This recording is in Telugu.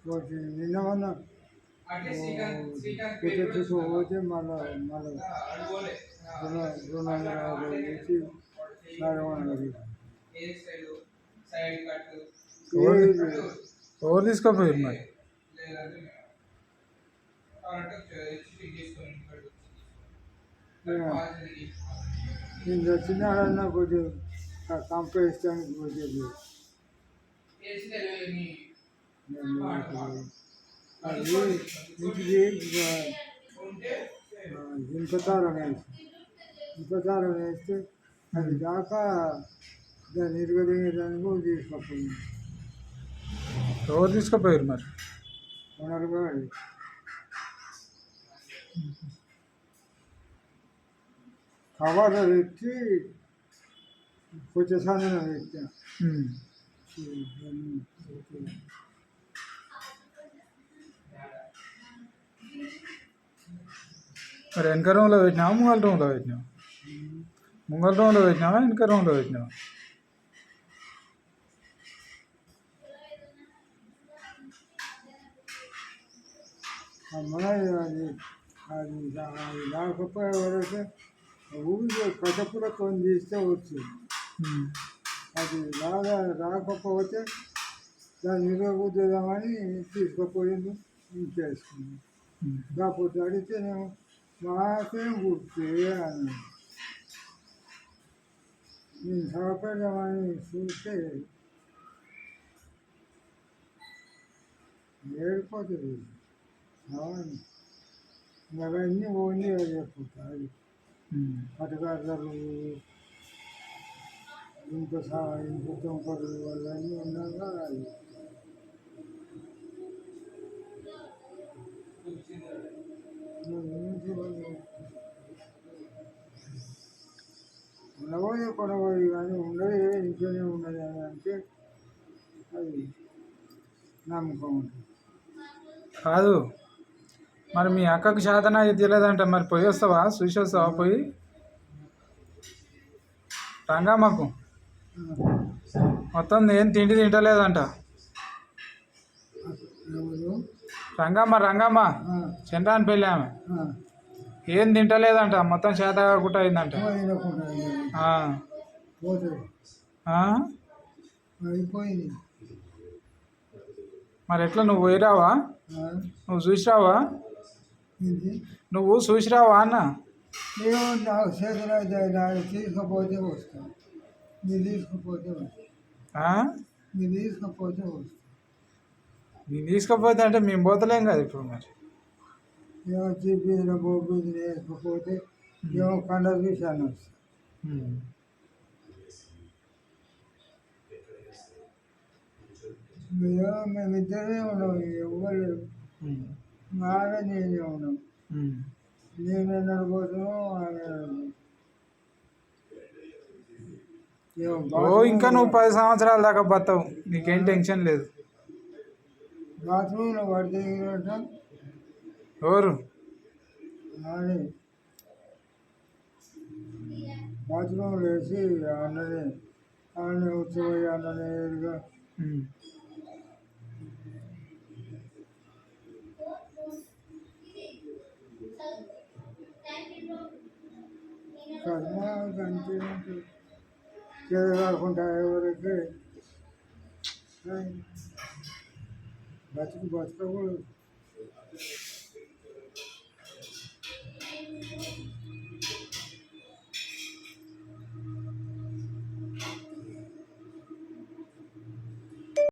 ఒకటి నిన్న మొన్న పెట్టచ్చు పోతే మళ్ళీ రెండు వందల యాభై నుంచి 400 ఎవరు తీసుకోపోయారు మరి? ఇంకా చిన్నాడన్నా కొంచెం కంపెనీ వచ్చేది అది ఇంటికి ఇంపతారం వేస్తే అది దాకా దాన్ని ఇరగదీయడానికి తీసుకపోయింది. ఎవరు తీసుకుపోయారు మరి? వనరుగా కవర్లో పెట్టి కొంచెం సాధన పెట్టా. మరి వెనక రూమ్లో పెట్టినావా ముంగల్ రూమ్లో పెట్టినావా? ముంగల్ రూమ్లో పెట్టినావా వెనక రూమ్లో పెట్టినావా? అది అది అది రాకపోయే వరకు ఊరిలో కథపురతో తీస్తే వచ్చింది. అది రాకపోతే దాన్ని నిలబుద్దామని తీసుకుపోయింది, ఇంకేసుకుంది. కాకపోతే అడిగితే నేను మాకేం గుర్తు అన్నాను. నేను సహకరించమని చూస్తే ఏడిపోతుంది. అవును, అవన్నీ ఓన్లీ చెప్పుతాయి. పటకారులు ఇంకో తుంపరు అవన్నీ ఉన్నాక ఉండబోయే కొనబోయి కానీ ఉండదు, ఇంట్లోనే ఉన్నది అని అంటే అది నమ్మకం ఉంటుంది. కాదు మరి మీ అక్కకు శాతన తెలియదంట, మరి పోయి వస్తావా? చూసి వస్తావా? పోయి రంగమ్మకు మొత్తం ఏం తిండి తింటలేదంట. రంగమ్మ చంద్రాని పెళ్ళి ఆమె ఏం తింటలేదంట, మొత్తం శాత కాకుండా అయిందంట. మరి ఎట్లా నువ్వు పోయిరావా? నువ్వు చూసిరావా? నువ్వు చూసిరావా అన్న? నాకు చేతులు తీసుకపోతే వస్తాను, మీరు తీసుకుపోతే మీరు తీసుకపోతే వస్తాను. నేను తీసుకపోతే అంటే మేము పోతలేం కదా ఇప్పుడు. మరి ఏమో చీపీలో బొబ్బీలు వేసుకపోతే ఏమో కండ చూశాను వస్తాను. మేమిద్దరే ఉన్నాం, ఎవ్వరు మాగా నేనే ఉన్నాం. నేను నడిపోతున్నాం, ఇంకా నువ్వు 10 సంవత్సరాల దాకా బతావు, నీకేం టెన్షన్ లేదు. బాత్రూంలో పడితే ఎవరు? బాత్రూంలో వేసి అన్ననే వచ్చిపోయి అన్ననే ఎదురుగా కర్మ కంటే కాకుండా ఎవరికి బతుకూడదు.